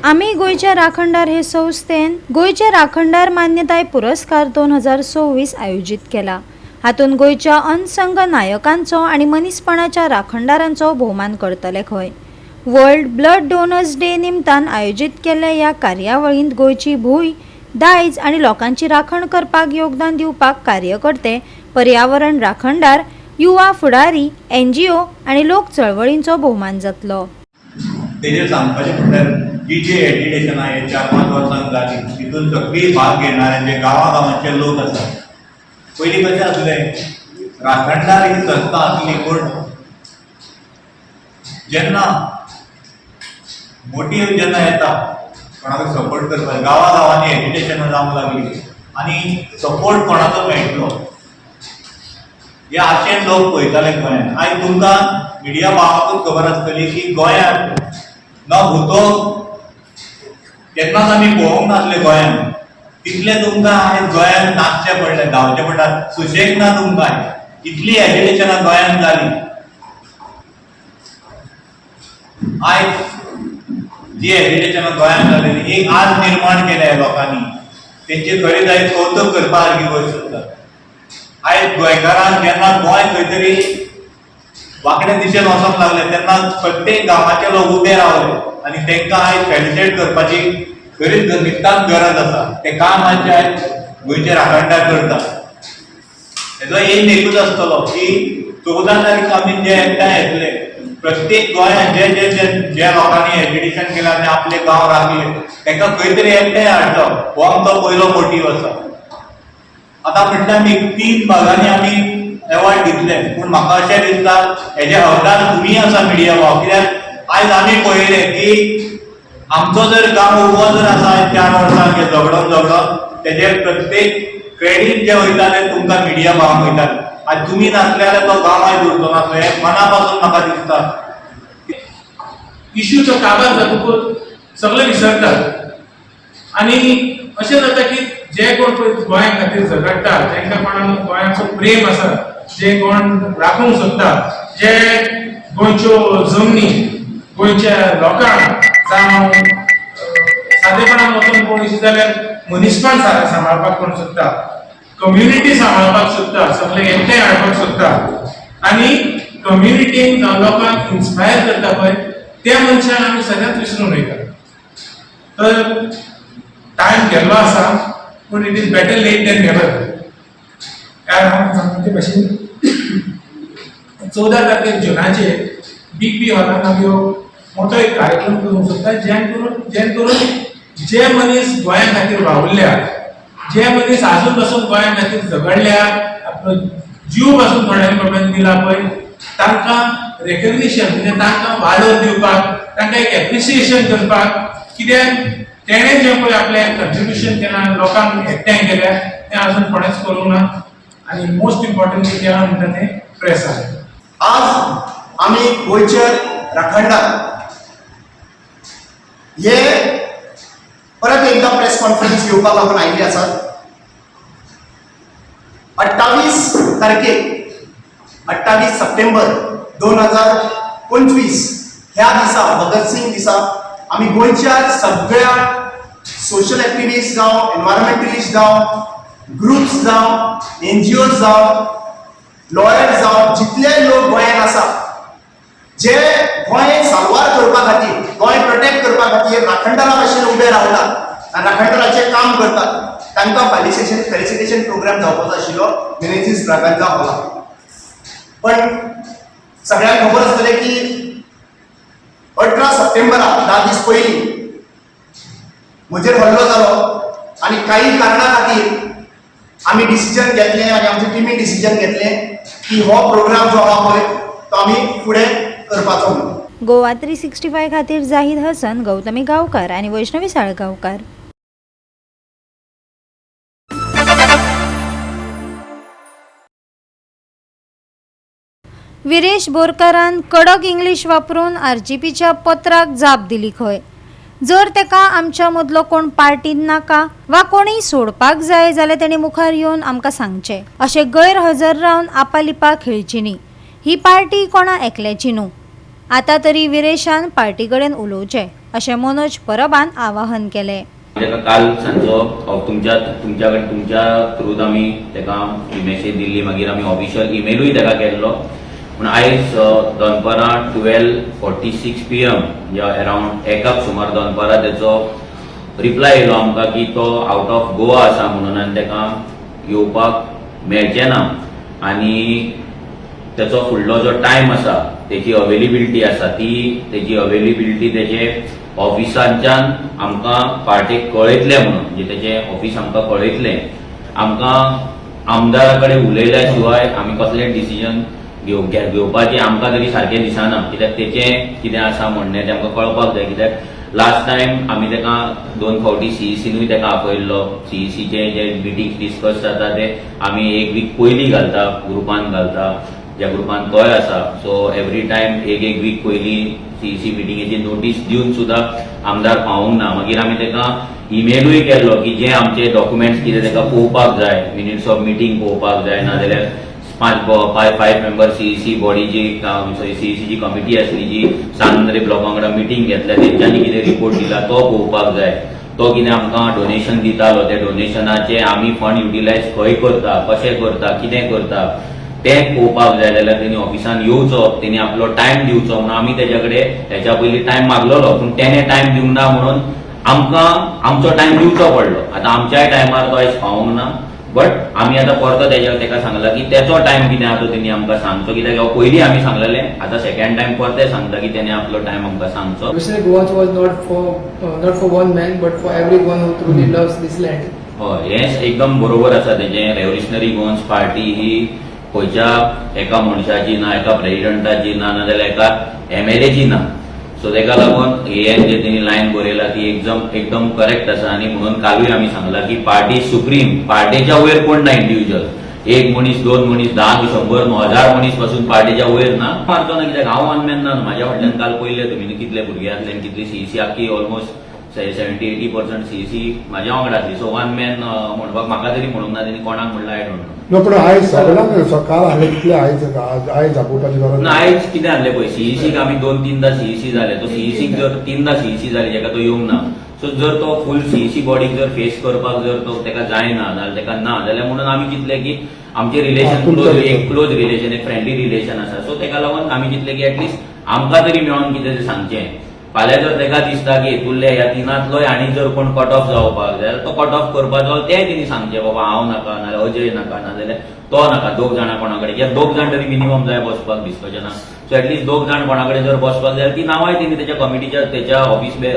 आम्ही गोयच्या राखणदार हे संस्थेन गोयचे राखणदार मान्यताय पुरस्कार 2024 आयोजित केला. हातून गोयच्या अनसंग नायकांचो आणि मनीसपणाच्या राखणदारांचो भोवमान करतले खंय. वर्ल्ड ब्लड डोनर्स डे निमतान आयोजित केल्ल्या ह्या कार्यावळींत गोयची भूंय, दायज आणि लोकांची राखण करपाक योगदान दिवपाक कार्यकर्ते, पर्यावरण राखणदार, युवा फुडारी, NGO आणि लोक चळवळींचो भोवमान जातलो. तेजेर सांगपाचें म्हटल्यार ही जी एजिटेशन आहे 4-5 वर्सांक जाली तितून सगळी भाग घेणारे जे गांवांचे लोक आसात. पयलीं कशें आसलें, राखणदार ही संस्था आसली पूण जेन्ना मोठी जेन्ना येता कोणाक सपोर्ट करपाक गांवांनी एजिटेशनां जावंक लागली आनी सपोर्ट कोणाचो मेळटलो ह्या आशेन लोक पळयताले गोंयांत. आयज तुमकां मिडिया पावाकूच खबर आसतली की गोंयांत न भुतो केन्नाच आमी पळोवंक नासले गोंयांत. तितले तुमकां आयज गोंयांत नाचचें पडलें, धांवचें पडटा, सुशेग ना तुमकां. इतली एजिटेशनां गोंयांत जाली. आयज जी एजिटेशनां गोंयांत जालेली ही आज निर्माण केल्या लोकांनी, तेंची खरीच आयज कौतुक करपा सारकी गोष्ट आसता. आयज गोंयकारांक जेन्ना गोंय खंय तरी वांकडे दिशेन वचोंक लागले तेन्ना प्रत्येक गांवाचे लोक उबे रावले आनी तांकां आयज फेलिसिटेट करपाची खरीच नितांत गरज आसा. तें काम आयज गोंयचे राखणदार करता. हेजो एम एकूच आसतलो की 14 तारीख आमी जे एकठांय येतले, प्रत्येक गोंयांत जे जे जे जे लोकांनी एजिटेशन केलें आनी आपले गांव राखले तांकां खंय तरी एकठांय हाडचो, हो आमचो पयलो मोटीव आसा. आतां म्हटल्यार आमी 3 भागांनी आमी एवॉर्ड दितले, पूण म्हाका अशें दिसता हेजे हकदार तुमी आसा मिडिया वाव. कित्याक आयज आमी पळयलें की आमचो जर गांव उबो जर आसा 4 वर्सांक झगडोन तेजेर प्रत्येक क्रेडीट जे वयता तें तुमकां मिडिया पावोवंक वयताले. आयज तुमी नासले जाल्यार तो गांव आयज उरचो नासलो. हें मना पासून म्हाका दिसता. इश्यूचो काबार जातकूच सगळे विसरतात आनी अशें जाता की जे कोण गोंया खातीर झगडटा, तांकां कोणाक गोंयाचो प्रेम आसा, जे कोण राखूंक सोदता, जे गोंयच्यो जमनी गोंयच्या लोकांक जावं सादेपणान वचून कोण दिसता जाल्यार मनीसपण सांबाळपाक कोण सोदता, कम्युनिटी सांबाळपाक सोदता, सगळे एकठांय हाडपाक सोदता आनी कम्युनिटीन जावं लोकांक इन्स्पायर करता पळय त्या मनशाक आमी सदांच विसरून वयता. तर टायम गेल्लो आसा पूण it is better late than never. कारण हांव सांगता ते भाशेन 14 तारखेक जुनाचेर BB हॉलांत आमी मोठो एक कार्यक्रम करूंक सोदता, जेन करून जे मनीस गोंया खातीर वावुरल्या, जे मनीस आजून पासून गोंया खातीर झगडल्या, आपलो जीव पासून थोड्यांनी बाबड्यांनी दिला पळय, तांकां रेकग्निशन म्हणजे तांकां वाडोवन दिवपाक, तांकां एक एप्रिसिएशन करपाक, कित्याक तेणें जें पळय आपलें कंट्रिब्युशन केलां, लोकांक एकठांय केल्या, तें आजून कोणेच करूंक ना. आनी मोस्ट इम्पॉर्टंटली केलां म्हणटा तें प्रेस आहे. आज आम्ही गोयचे राखणदार हे परत एकदा प्रेस कॉन्फरन्स घेवपाक लागून आयिल्ले आसात. 28 तारखेक 28 सप्टेंबर 2025 ह्या दिसा भगतसिंग दिसा आम्ही गोयच्या सगळ्या सोशल ऍक्टिव्हिस्ट जावं, एन्व्हायरमेंटलिस्ट जावं, ग्रुप्स जावं, NGOज जावं, लॉयर्स जावं, जितले लोक गोंयांत आसा जे गोंय साल्वार करपा खातीर, गोंय प्रोटेक्ट करपा खातीर राखणदारा भाशेन उबे रावतात आनी राखणदाराचें काम करतात, तांकां फेलिसिटेशन प्रोग्राम जावपाचो आशिल्लो मिनेझीस ब्रागांझा हॉलांत. पण सगळ्यांक खबर आसतलें की 18 सप्टेंबराक 10 दीस पयलीं म्हजेर हल्लो जालो आनी काही कारणां खातीर आमी डिसिजन घेतलें आनी आमच्या टिमीन डिसिजन घेतलें की हो प्रोग्राम जो आहा पळय तो आमी फुडें करपाचो म्हणून. गोवा 365 खातीर जाहीद हसन, गौतमी गांवकार आणि वैष्णवी साळगांवकार. विरेश बोरकारान कडक इंग्लीश वापरून RGPच्या पत्राक जाप दिली खंय. जर तेका आमच्या मदलो कोण पार्टीत नाका वा कोणीय सोडपाक जाय जाल्यार तेणी मुखार येवन आमकां सांगचें. अशें गैरहजर रावन आपालिपा खेळची न्ही. ही पार्टी कोणा एकल्याची न्हू. आतां तरी विरेशान पार्टी कडेन उलोवचें. अशें मनोज परबान आवाहन केलें. तेका काल सांजो तुमच्या थ्रूच आमी तेका मेसेज दिल्ली, मागीर आमी ऑफिशियल इमेलूय तेका केल्लो. पूण आयज दनपारां 12:46 PM या अरावंड 1 सुमार दनपारां तेचो रिप्लाय येयलो आमकां की तो आउट ऑफ गोवा आसा म्हणून आनी तेका येवपाक मेळचें ना आनी तेचो फुडलो जो टायम आसा तेची अवेलेबिलिटी आसा तेची अवेलेबिलिटी तेचे ऑफिसांच्यान आमकां पार्टेक कळयतले म्हणून, म्हणजे तेचे ऑफिस आमकां कळयतलें. आमकां आमदारा कडेन उलयल्या शिवाय आमी कसलें डिसिजन घेवपाचें आमकां तरी सारकें दिसना, कित्याक तेचें कितें आसा म्हणणें तें आमकां कळपाक जाय. कित्याक लास्ट टायम आमी तेका 2 फावटी CECनूय तेका आपयल्लो. CECचे जे मिटींग डिस्कस जाता ते आमी 1 वीक पयलीं घालता, ग्रुपान घालता, ज्या ग्रुपान तोय आसा. सो एवरी टायम 1 वीक पयलीं CEC मिटिंगेची नोटीस दिवन सुद्दां आमदार पावूंक ना. मागीर आमी तेका इमेलूय केल्लो की जे आमचे डॉक्युमेंट्स कितें तेका पळोवपाक जाय, मिनिट्स ऑफ मिटींग पळोवपाक जाय, नाजाल्यार 5 मेंबर CEC बॉडी जी CECची कमिटी आसली जी सांद्रे ब्लॉका वांगडा मिटींग घेतल्या तेंच्यांनी कितें रिपोर्ट दिला तो पळोवपाक जाय. तो कितें आमकां डोनेशन दितालो ते डोनेशनाचे आमी फंड युटिलायज खंय करता, कशें करता, कितें करता तें पळोवपाक जाय जाल्यार तेणी ऑफिसान येवचो, तेणी आपलो टायम दिवचो म्हणून आमी तेच्या कडेन हेच्या पयलीं टायम मागलोलो. पूण तेणें टायम दिवंक ना म्हणून आमकां आमचो टायम दिवचो पडलो. आतां आमच्याय टायमार तो आयज पावूंक ना, बट आमी आतां परतो तेका सांगला की तेचो टायम कितें आहा तो तेणी आमकां सांगचो. कित्याक पयलीं आमी सांगलेलें, आतां सेकंड टायम परते सांगता की तेणें आपलो टायम आमकां सांगचो. Obviously, Goa was not for one man, but for everyone who truly loves this land. हय, हें एकदम बरोबर आसा तेजें. रेव्होल्युशनरी गोवन्स पार्टी ही खंयच्या एका मनशाची ना, एका प्रेसिडेंटाची ना, नाजाल्यार एका MLAची ना. सो तेका लागून हें जे तेणी लायन बरयला ती एकदम करेक्ट आसा. आनी म्हणून कालूय आमी सांगला की पार्टी सुप्रीम, पार्टीच्या वयर कोण ना इंडिव्हिज्युअल. 1 मनीस, 2 मनीस, 10, 100, 1000 मनीस पासून पार्टीच्या वयर ना. मारतो ना, कित्याक हांव वानमॅन ना. म्हाज्या फाटल्यान काल पयले तुमी कितले भुरगे आसले आनी कितली CEC आख्खी ऑलमोस्ट 70-80% CEC म्हाज्या वांगडा आसली. सो वन मॅन म्हणपाक म्हाका तरी म्हणूंक ना, तेणी कोणाक म्हणला आय डोंट नो. No, पण आयज सगळ्यांक सकाळ हाडले कितले आयज दाखोवपाची गरज ना. आयज कितें हाडलें पळय, CECक आमी 2-3दा CEC जाले. तो CECक जर 3दा CEC जाली जेका तो येवंक ना. सो जर तो फूल CEC बॉडीक जर फेस करपाक जर तो तेका जायना नाजाल्यार तेका ना जाल्यार म्हणून आमी चिंतलें की आमचे रिलेशन क्लोज रिलेशन, एक फ्रेंडली रिलेशन आसा. सो तेका लागून आमी चिंतलें की एटलिस्ट आमकां तरी मेळोन कितें तें सांगचें. फाल्यां जर तेका दिसता की हेतूंतले ह्या तिनांतलोय आनी जर कोण कट ऑफ जावपाक जाय तो कट ऑफ करपाचो, तें तेणी सांगचें. बाबा हांव नाका, नाजाल्यार अजय नाका, नाजाल्यार तो नाका. 2 जाणां कोणा कडेन, कित्याक 2 जाण तरी मिनिमम जाय बसपाक डिस्कशनाक. सो एटलिस्ट 2 जाण कोणा कडेन जर बसपाक जाय ती नांवांय तेणी तेच्या कमिटीच्या तेच्या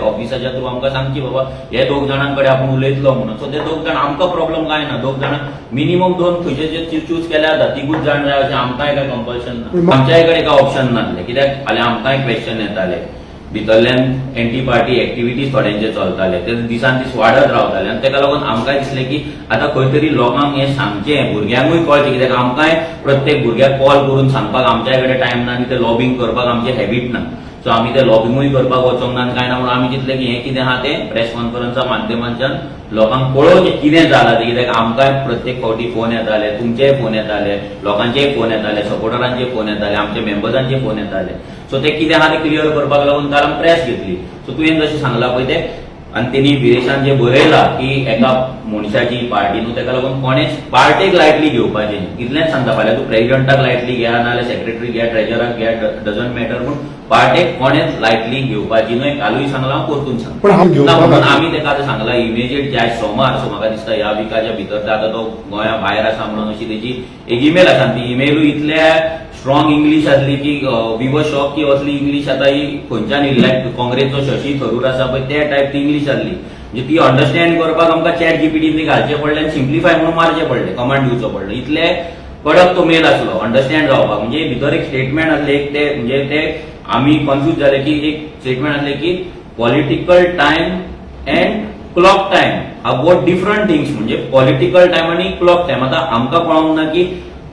ऑफिसाच्या थ्रू आमकां सांगची बाबा हे 2 जाणां कडेन आपूण उलयतलो म्हणून. सो ते 2 जाण आमकां प्रॉब्लम काय ना. 2 जाणां मिनिमम 2 खंयचे चूज केल्या जाता. 3 जाण जाय अशें आमकांय काय कंपल्शन ना. आमच्याय कडेन काय ऑप्शन नासलें, कित्याक फाल्यां आमकांय क्वेश्चन येताले. भितरल्यान एंटी पार्टी एक्टिविटीज थोड्यांचे चलताले, ते दिसान दीस वाडत रावताले. आनी तेका लागून आमकांय दिसलें की आतां खंय तरी लोकांक हें सांगचें, भुरग्यांकूय कळचें. कित्याक आमकांय प्रत्येक भुरग्याक कॉल करून सांगपाक आमच्याय कडेन टायम ना आनी ते लॉबिंग करपाक आमचें हॅबीट ना. सो आमी ते लॉबिंगूय करपाक वचोंक ना आनी कांय ना. म्हणून आमी चिंतलें की हें कितें आहा तें प्रेस कॉन्फरन्सा माध्यमांच्यान लोकांक कळोवचें कितें जालां तें. कित्याक आमकांय प्रत्येक फावटी फोन येताले, तुमचेय फोन येताले, लोकांचेय फोन येताले, सपोर्टरांचे फोन येताले, आमच्या मेंबर्सांचे फोन येताले. सो ते कितें आहा तें क्लियर करपाक लागून काल आमी प्रेस घेतली. सो तुवें जशें सांगलां पळय तें, आनी तेणी विरेशान जें बरयलां की एका मनशाची पार्टी न्हू, तेका लागून कोणेच पार्टेक लायटली घेवपाचें न्ही. इतलेंच सांगता. फाल्यां तूं प्रेसिडेंटाक लायटली घ्या, नाजाल्यार सेक्रेटरी घ्या, ट्रेजराक घ्या, डजंट मॅटर, पूण पार्टेक कोणेच लायटली घेवपाची न्हय. कालूय सांगलां, हांव परतून सांगता. म्हणून आमी तेका आतां सांगलां इमिजिएट जे आयज सोमार. सो म्हाका दिसता ह्या विकाच्या भितर आतां तो गोंया भायर आसा म्हणून अशी तेची एक ईमेल आसा. ती ईमेलूय इतल्या स्ट्रॉंग इंग्लीश आसली की वी वर शॉक की असली इंग्लीश आतां ही खंयच्यान लायक काँग्रेसचो शशी थरूर आसा पळय ते टायप ती इंग्लीश आसली. म्हणजे ती अंडरस्टँड करपाक आमकां चॅट जीपीटीनी घालचें पडलें आनी सिम्प्लिफाय म्हणून मारचें पडलें, कमांड दिवचो पडलो. इतले कडक तो मेल आसलो अंडरस्टँड जावपाक. म्हणजे भितर एक स्टेटमेंट आसलें, एक ते म्हणजे ते आमी कन्फ्यूज जाले की एक स्टेटमेंट आसलें की political time and clock time are both different things. म्हणजे पॉलिटिकल टायम आनी क्लॉक टायम. आतां आमकां कळोंक ना की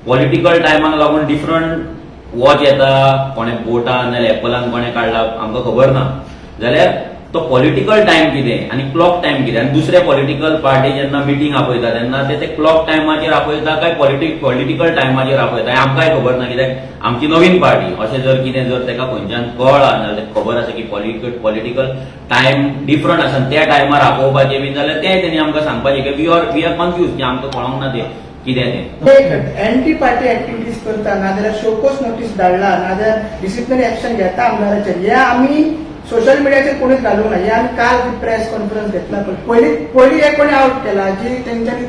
पॉलिटिकल टायमाक लागून डिफरंट वॉच येता, कोणे बोटान नाजाल्यार एपलान कोणे काडला आमकां खबर ना. जाल्यार तो पॉलिटिकल टायम कितें आनी क्लॉक टायम कितें आनी दुसरे पॉलिटिकल पार्टी जेन्ना मिटींग आपयता तेन्ना ते क्लॉक टायमाचेर आपयता काय पॉलिटिकल टायमाचेर आपयता हें आमकांय खबर ना, कित्याक आमची नवीन पार्टी अशें जर कितें जर ताका खंयच्यान कळ्ळां नाजाल्यार खबर आसा की पॉलिटिकल टायम डिफरंट आसा त्या टायमार आपोवपाचें बीन जाल्यार तें तेणी आमकां सांगपाचें की वी आर कन्फ्यूज की आमकां कळोंक ना तें कितें तें. एंटी पार्टी ऍक्टिव्हिटीज करता नाजाल्यार शोकोस नोटीस धाडला नाजाल्यार डिसिप्लिनरी ऍक्शन घेता आमदाराचेर हे आमी सोशल मिडियाचेर कोणीच घालूंक ना. हे आमी काल प्रेस कॉन्फरन्स घेतला पयली एक कोणी आउट केला जी तेंच्यांनी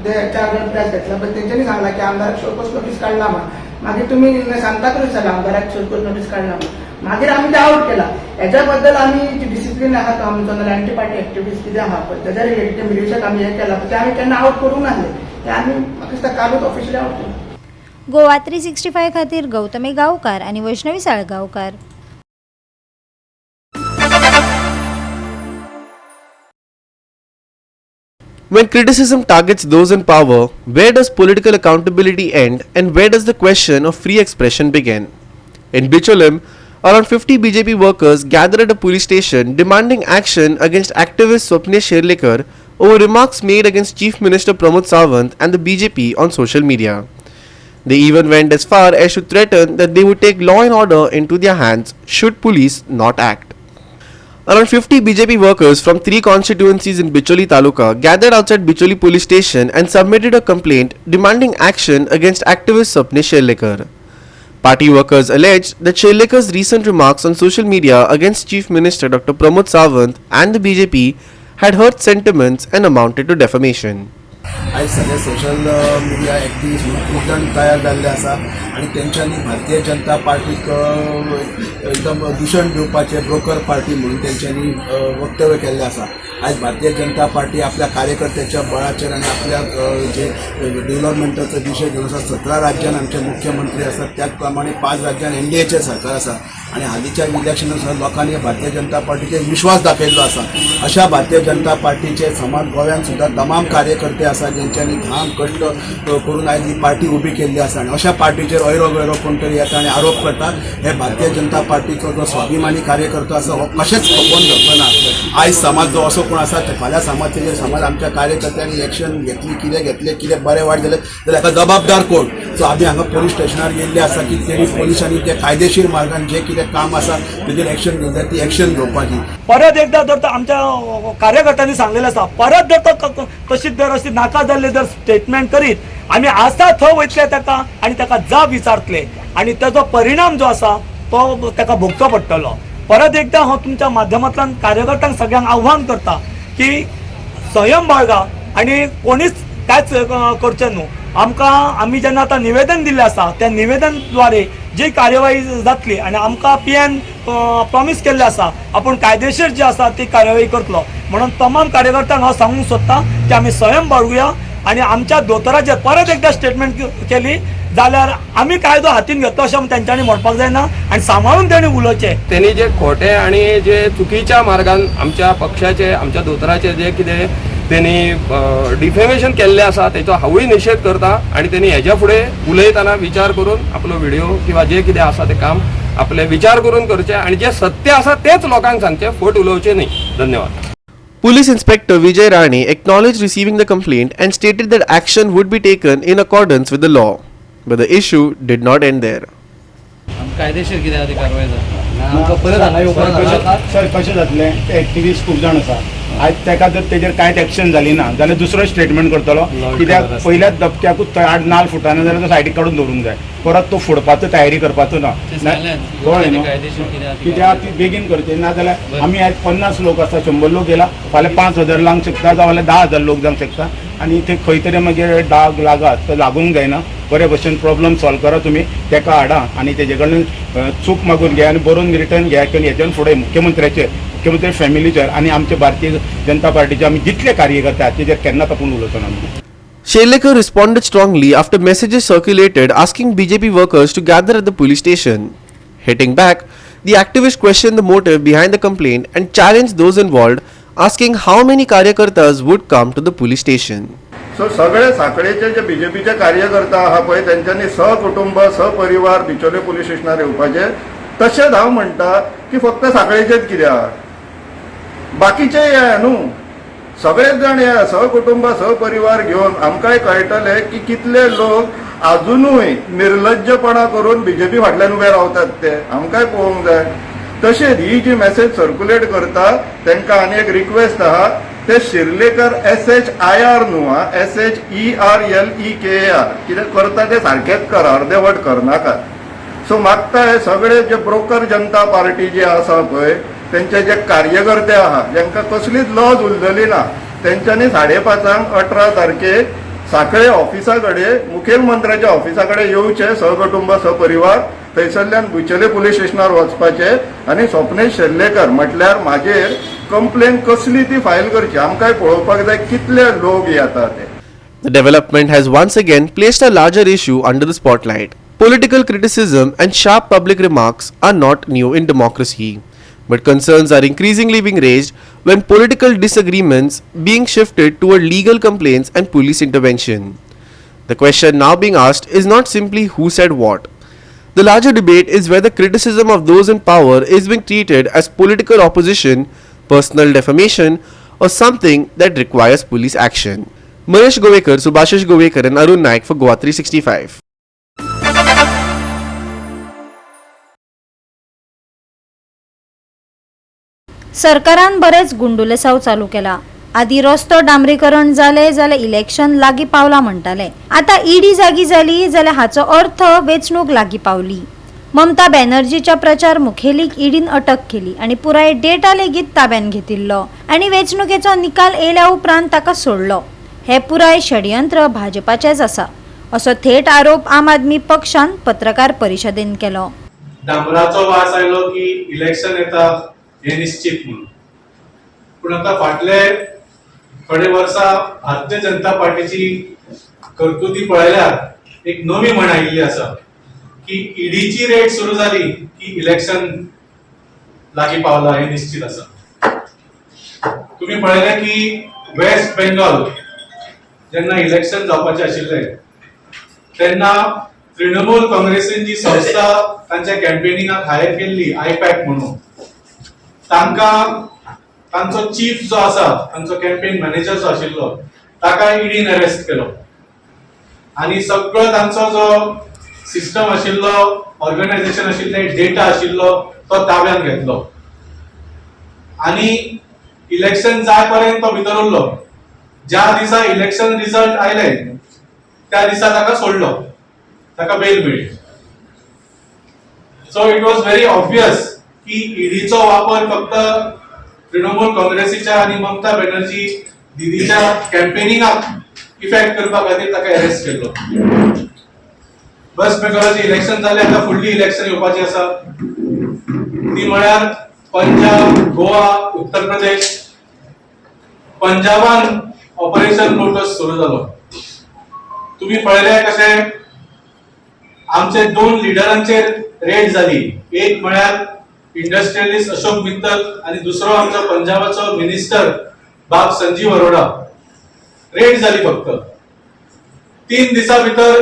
प्रेस घेतला पण तेंच्यांनी सांगला की आमदाराक शोकोस नोटीस काडला म्हणून. मागीर तुमी सांगता करूच जाल्यार आमदाराक शोकोस नोटीस काडला म्हणून. मागीर आमी ते आउट केला. हेच्या बद्दल आमी जी डिसिप्लिन आहा तो आमचो नाजाल्यार एंटी पार्टी ऍक्टिव्हिटीज कितें आहा पळय तेच्या रिलेटेड मिडियाक आमी हे केला पण ते आमी केन्ना आउट करूंक नासले. ते आमी म्हाका दिसता कालूच ऑफिशियली आउट केला. गोवा 365 खातीर गौतमी गांवकार आनी Vaishnavi Salgaonkar. When criticism targets those in power, where does political accountability end and where does the question of free expression begin? In Bicholim, around 50 BJP workers gathered at a police station demanding action against activist Swapnesh Sherlikar over remarks made against Chief Minister Pramod Sawant and the BJP on social media. They even went as far as to threaten that they would take law and order into their hands should police not act. Around 50 BJP workers from 3 constituencies in Bicholi Taluka gathered outside Bicholi police station and submitted a complaint demanding action against activist Swapnesh Sherlikar. Party workers alleged that Sherlikar's recent remarks on social media against Chief Minister Dr. Pramod Sawant and the BJP had hurt sentiments and amounted to defamation. आज सगळे social media activist खूप जाण तयार जाल्ले आसा आनी तेंच्यांनी भारतीय जनता पार्टीक एकदम दूषण दिवपाचे ब्रोकर पार्टी म्हणून तेंच्यांनी वक्तव्य केल्लें आसा. आज भारतीय जनता पार्टी आपल्या कार्यकर्त्याच्या बळाचेर आनी आपल्या जे डेव्हलपमेंटाचो विशय घेवन आसा 17 राज्यान आमचे मुख्यमंत्री आसात त्याच प्रमाणे 5 राज्यान NDAचें सरकार आसा आनी हालींच्या इलेक्शनात लोकांनी भारतीय जनता पार्टीचेर विश्वास दाखयल्लो आसा. अशा भारतीय जनता पार्टीचे समान गोव्यान सुद्दां तमाम कार्यकर्ते आसा जेंच्यांनी घाम कश्ट करून आयज ही पार्टी उबी केल्ली आसा आनी अशा पार्टीचेर ऐरो गैरो कोण तरी येता आनी आरोप करता. हे भारतीय जनता पार्टीचो जो स्वाभिमानी कार्यकर्तो आसा हो कशेंच खपोवन घेवचो ना. आयज समाज जो असो कोण आसा फाल्यां समाज आमच्या कार्यकर्त्यांनी एक्शन घेतली कितें बरें वायट जालें जाल्यार हाका जबाबदार कोण. सो आमी हांगा पोलीस स्टेशनार येयल्ले आसा की तेणी पोलिसांनी ते कायदेशीर मार्गान जे कितें काम आसा तेजेर एक्शन घेवंक जाय ती एक्शन घेवपाची. परत एकदा जर आमच्या कार्यकर्त्यांनी सांगलेलें आसा परत जर तशीच जर अशी नाका जाल्ली जर स्टेटमेंट करीत आमी आसा थंय वयतले ताका आनी ताका जाब विचारतले आनी ताजो परिणाम जो आसा तो ताका भोगचो पडटलो. परत एकदा हांव तुमच्या माध्यमांतल्यान कार्यकर्त्यांक सगळ्यांक आव्हान करता की संयम बाळगा आनी कोणीच कांयच करचें न्हू. आमी जेन्ना आतां निवेदन दिल्लें आसा त्या निवेदन द्वारे जी कार्यवाही जातली आनी आमकां PN प्रॉमिस केल्लें आसा आपूण कायदेशीर जी आसा ती कार्यवाही करतलो. म्हणून तमाम कार्यकर्त्यांक हांव सांगूंक सोदतां की आमी संयम बाळगुया आनी आमच्या दोतोराचेर परत एकदा स्टेटमेंट केली जाल्यार आमी कायदो हातीन घेतलो अशें तेंच्यांनी म्हणपाक जायना आनी सांबाळून तेणी उलोवचें. त्यांनी जे खोटे आणि जे चुकीच्या मार्गान आमच्या पक्षाचे आमच्या दोतोराचे जे कितें त्यांनी डिफेमेशन केल्लें आसा तेचो हांवूय निशेध करता आनी त्यांनी हेच्या फुडें उलयतना विचार करून आपलो व्हिडिओ किंवा जे कितें आसा तें काम आपले विचार करून करचें आनी जे सत्य आसा तेच लोकांक सांगचें, फट उलोवचें न्ही. धन्यवाद. Police Inspector Vijay Rane acknowledged receiving the complaint and stated that action would be taken in accordance with the law. But the issue did not end there. कायदेशीर कितें आसा ती कारवाय जाता. आमकां परत हांगा येवपाक सर कशें जातलें ते एक्टिविस्ट खूब जाण आसा आज ताका जर तेजेर कांयच एक्शन जाली ना जाल्यार दुसरो स्टेटमेंट करतलो कित्याक पयल्याच धपक्याकूच तो 8-9 फुटांनी जाल्यार तो सायडीक काडून दवरूंक जाय. परत तो फुडपाचो तयारी करपाचो ना कळ्ळें न्हू. कित्याक ती बेगीन करचें ना जाल्यार आमी आयज 50 लोक आसा 100 लोक गेला फाल्यां 5000 लावंक शकता जाल्यार 10,000 लोक जावंक शकता आनी थंय खंय तरी मागीर डाग लागात तो लागूंक जायना. बरे भशेन प्रॉब्लम सॉल्व करा तुमी ताका हाडा आनी तेजे कडल्यान चूक मागून घ्या आनी बरोवन रिटर्न घ्या की हेच्यान फुडें मुख्यमंत्री फॅमिलीचेर आनी आमचे भारतीय जनता पार्टीचे आमी जितले कार्यकर्ते तेजेर केन्नाच आपूण उलोवचो ना. Sherlikar responded strongly after messages circulated asking BJP workers to gather at the police station. Hitting back, the activist questioned the motive behind the complaint and challenged those involved, asking how many karyakartas would come to the police station. So सगळे साखळेचे जे BJPचे कार्यकर्ता आहा पळय तेंच्यांनी सहकुटुंब सहपरिवार बिचोले police स्टेशनार येवपाचे. तशेंच हांव म्हणटा की फक्त साखळेचेच कित्याक बाकीचे हे न्हू सगळेच जाण या सहकुटुंब सहपरिवार घेऊन आमकांय कळटले की कितले लोक अजूनय निर्लज्जपणा करून बीजेपी फाटल्यान उभे रावतात ते आमकांय पळोवंक जाय. तशेंच ही जी मेसेज सर्क्युलेट करता तांकां आनी एक रिक्वेस्ट आहा ते शिर्लेकर SHIR न्हू SHERLEKAR कितें करता ते सारकेंच करा अर्देवट करनाकात. सो मागता हे सगळे जे ब्रोकर जनता पार्टी जे आसा पळय त्यांचे जे कार्यकर्ते आहात ज्यांका कसलीच लज उरलेली ना त्यांच्यानी 5:30 18 तारखेक साखळे ऑफिसा कडेन मुखेलमंत्र्याच्या ऑफिसा कडेन येवचे सहकुटुंब सहपरिवार थंयसरल्यान बुचेले पुलीस स्टेशनार वचपाचे आनी स्वप्नेश शेर्लेकर म्हटल्यार म्हाजेर कंप्लेन कसली ती फायल करची. आमकांय पळोवपाक जाय कितले लोक येतात ते. The development has once again placed a larger issue under the spotlight. Political criticism and sharp public remarks are not new in democracy, but concerns are increasingly being raised when political disagreements being shifted toward legal complaints and police intervention. The question now being asked is not simply who said what. The larger debate is whether criticism of those in power is being treated as political opposition, personal defamation, or something that requires police action. Mahesh Govekar, Subhashish Govekar and Arun Naik for Goa 365. सरकारान बरेच गुंडुलेसाव चालू केला. आधी रस्तो डांबरीकरण जाले जाल्यार election लागीं पावला म्हणटाले. आता ईडी जागी जाली जाल्यार हाचो अर्थ वेंचणूक लागीं पावली. ममता बॅनर्जीच्या प्रचार मुखेलीक ईडीन अटक केली आणि पुराय डेटा लेगीत ताब्यान घेतिल्लो आणि वेंचणुकेचो निकाल येयल्या उपरांत ताका सोडलो. हे पुराय षडयंत्र भाजपाचेच आसा असो थेट आरोप आम आदमी पक्षान पत्रकार परिशदेन केलो. डांबराचो वास आयलो की इलेक्शन येता हे निश्चित म्हणून. पूण आता फाटले थोडे वर्सां भारतीय जनता पार्टीची कर्तुती पळयल्यार एक नवी म्हण आयिल्ली आसा की ईडीची रेड सुरू जाली की इलेक्शन लागीं पावला हे निश्चित आसा. तुम्ही पळयले की वेस्ट बेंगॉल जेन्ना इलेक्शन जावपाचे आशिल्ले तेन्ना तृणमूल काँग्रेसीन जी संस्था तांच्या कॅम्पेनिंगाक हायर केल्ली IPAC म्हणून तांचो चीफ जो आसा तांचो कॅम्पेन मॅनेजर जो आशिल्लो ताका ईडीन अरेस्ट केलो आणि सगळो तांचो जो सिस्टम आशिल्लो ऑर्गनायझेशन आशिल्ले डेटा आशिल्लो तो ताब्यात घेतलो आणि इलेक्शन जाय पर्यंत तो भितर उरलो. ज्या दिसा इलेक्शन रिझल्ट आयले त्या दिसा ताका सोडलो, ताका बेल मेळ्ळी. So it was very obvious की ईडीचो वापर फक्त तृणमूल काँग्रेसीच्या आणि ममता बॅनर्जी दिदीच्या कॅम्पेनिंगाक इफेक्ट करपा खातीर ताका अरेस्ट केल्लो. वेस्ट बेंगॉलाची इलेक्शन जाले, आता फुडली इलेक्शन येवपाची आसा ती म्हळ्यार पंजाब, गोवा, उत्तर प्रदेश. पंजाबान ऑपरेशन लोटस सुरू जालो. तुम्ही पळयले कशे आमचे 2 लिडरांचेर रेड जाली. एक म्हळ्यार इंडस्ट्रियलिस्ट अशोक मित्तल आणि दुसरो आमचो पंजाबाचो मिनिस्टर बाब संजीव अरोडा. रेड जाली फक्त 3 दिसा भितर.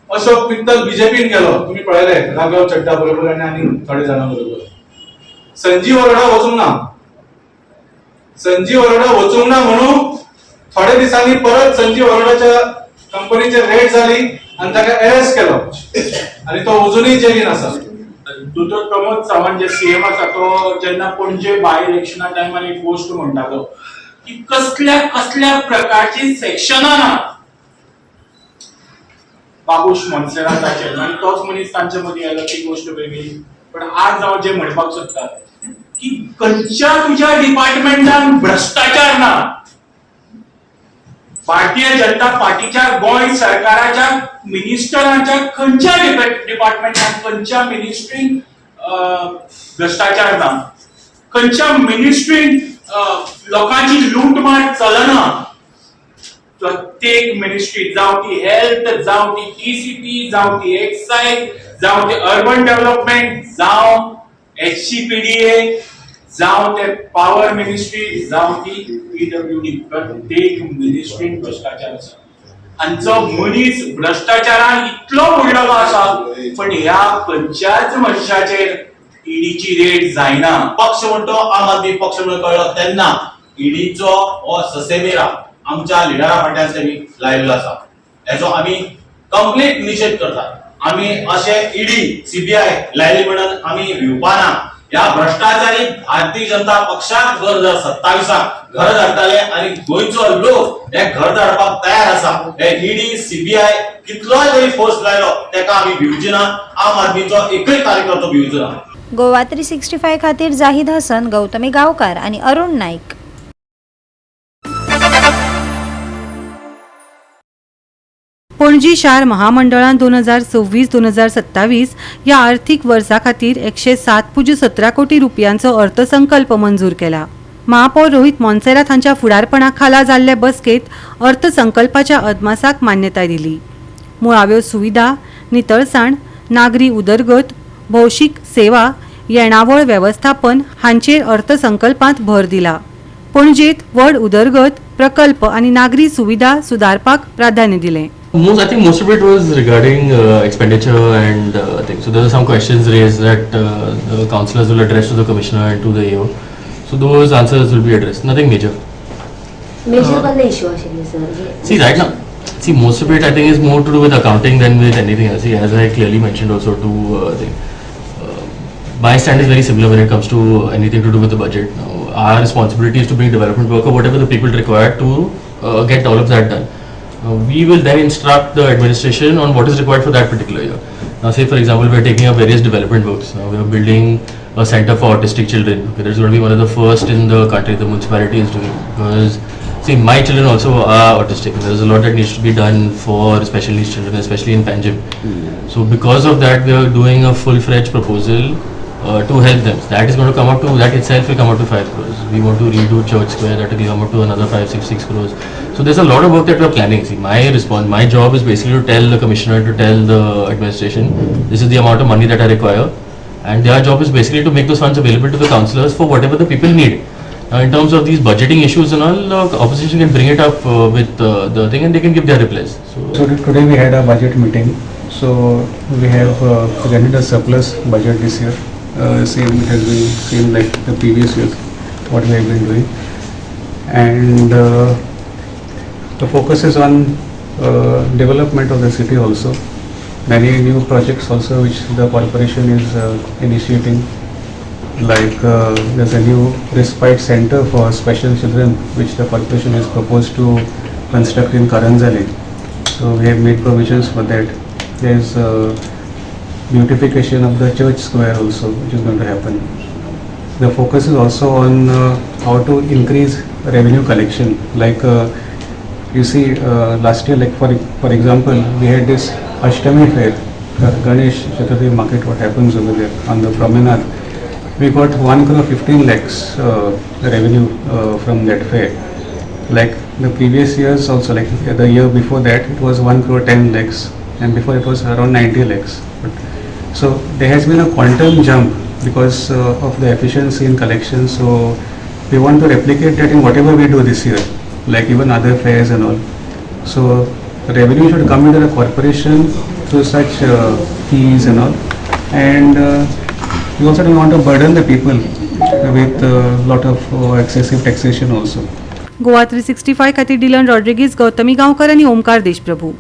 अशोक मित्तल बीजेपीन गेलो, तुम्ही पळयले राघव चड्डा बरोबर आणि थोडे जाणां बरोबर. संजीव अरोडा वचूंक ना. संजीव अरोडा वचूंक ना म्हणून थोडे दिसांनी परत संजीव अरोडाच्या कंपनीचेर रेड जाली आणि ताका अरेस्ट केलो आणि तो अजूनही जेलीन आसा. दोतोर प्रमोद सावंत जे CM आसा तो जेन्ना पणजे बाय इलेक्शना टायमार एक गोष्ट म्हणटालो की कसल्या प्रकारची सेक्शनां ना बाबूश मोन्सेराताचेर आनी तोच मनीस तांचे मदीं आयलो ती गोष्ट वेगळी. पण आज हांव जे म्हणपाक सोदता की खंयच्या तुज्या डिपार्टमेंटान भ्रष्टाचार ना. भारतीय जनता पार्टीच्या गोंय सरकाराच्या मिनिस्टरांच्या खंयच्या डिपार्टमेंटान खंयच्या मिनिस्ट्रीन भ्रष्टाचार ना. खंयच्या मिनिस्ट्रीन लोकांची लूटमार चलना. प्रत्येक मिनिस्ट्री जावं ती हेल्थ, जावं ती TCP, जावं ती एक्सायज, जावं ते अर्बन डेव्हलपमेंट, जावं HCPDA, जावं ते पॉवर मिनिस्ट्री, जावं ती PWD, प्रत्येक मिनिस्ट्रीन भ्रष्टाचार आसा. आमचो मनीस भ्रष्टाचारान इतलो बुडलेलो आसा पण ह्या खंयच्याच मनशाचेर ईडीची रेड जायना पक्ष म्हणतो आम आदमी पक्ष म्हणून कळलो तेन्ना ईडीचो हो ससेमिरा आमच्या लिडरा फाटल्यान तेमी लायिल्लो आसा हेचो आमी कंप्लीट निषेध करतात. आमी अशे ईडी सीबीआय लायली म्हणून आमी भिवपाना. ह्या भ्रष्टाचारी भारतीय जनता पक्षाक जर 27 घर धाडटाले आणि गोंयचो लोक हे घर धाडपाक तयार आसा. हे ईडी सीबीआय कितलोय जरी फोर्स लायलो तेका आमी भिवची ना. आम आदमीचो एकय कार्यकर्तो भिवचो ना. गोवा 365 खातीर जाहीद हसन, गौतमी गांवकार आणि अरुण नाईक. पणजी शार महामंडळान 2026-2027 ह्या आर्थीक वर्सा खातीर 107.17 कोटी रुपयांचो अर्थसंकल्प मंजूर केला. महापौर रोहित मोन्सेरात हांच्या फुडारपणा खाला जाल्ले बसकेत अर्थसंकल्पाच्या अदमासाक मान्यताय दिली. मुळाव्यो सुविधा, नितळसाण, नागरी उदरगत, भौशीक सेवा, येणावळ वेवस्थापन हांचेर अर्थसंकल्पांत भर दिला. पणजेत व्हड उदरगत प्रकल्प आनी नागरी सुविधा सुदारपाक प्राधान्य दिलें. I think most of it was regarding expenditure and things. So there were some questions raised that the councillors will address to the commissioner and to the AO. So those answers will be addressed. Nothing major. Major what issue actually, sir? See right now, most of it I think is more to do with accounting than with anything else. See, as I clearly mentioned also to my stand is very similar when it comes to anything to do with the budget. Now, our responsibility is to bring development work or whatever the people require to get all of that done. We will then instruct the administration on what is required for that particular year. Now say for example we are taking up various development works. Now we are building a center for autistic children. Okay, that's going to be one of the first in the country the municipality is doing, because see my children also are autistic. There is a lot that needs to be done for special needs children, especially in Panjim. So because of that we are doing a full-fledged proposal to help them. That is going to come up to, that itself will come up to 5 crores. We want to redo Church Square, that will come up to another 5-6 crores. So there's a lot of work that we are planning. See, my job is basically to tell the commissioner, to tell the administration, this is the amount of money that I require, and their job is basically to make those funds available to the councillors for whatever the people need. Now in terms of these budgeting issues and all, the opposition can bring it up with the thing and they can give their replies. So today we had a budget meeting. So we have presented a surplus budget this year. Same, it has been same like the previous years, what we have been doing. And the focus is on development of the city also. Many new projects also which the corporation is initiating. Like there's a new respite center for special children which the corporation has proposed to construct in Karanjali. So we have made provisions for that. There's beautification of the Church Square also, which is going to happen. The focus is also on how to increase revenue collection. Like you see, last year, like for example, we had this Ashtami fair, Ganesh Chaturthi market, what happens over there on the promenade. We got 1.15 lakhs revenue from that fair. Like the previous years also, like the year before that, it was 1.10 lakhs, and before it was around 90 lakhs. So there has been a quantum jump because of the efficiency in collection. So we want to replicate that in whatever we do this year, like even other fairs and all. So revenue should come into the corporation through such fees and all. And we also don't want to burden the people with a lot of excessive taxation also. Goa 365 खातीर Dylan Rodrigues, Gautami Gaonkar आणि ओमकार देशप्रभू.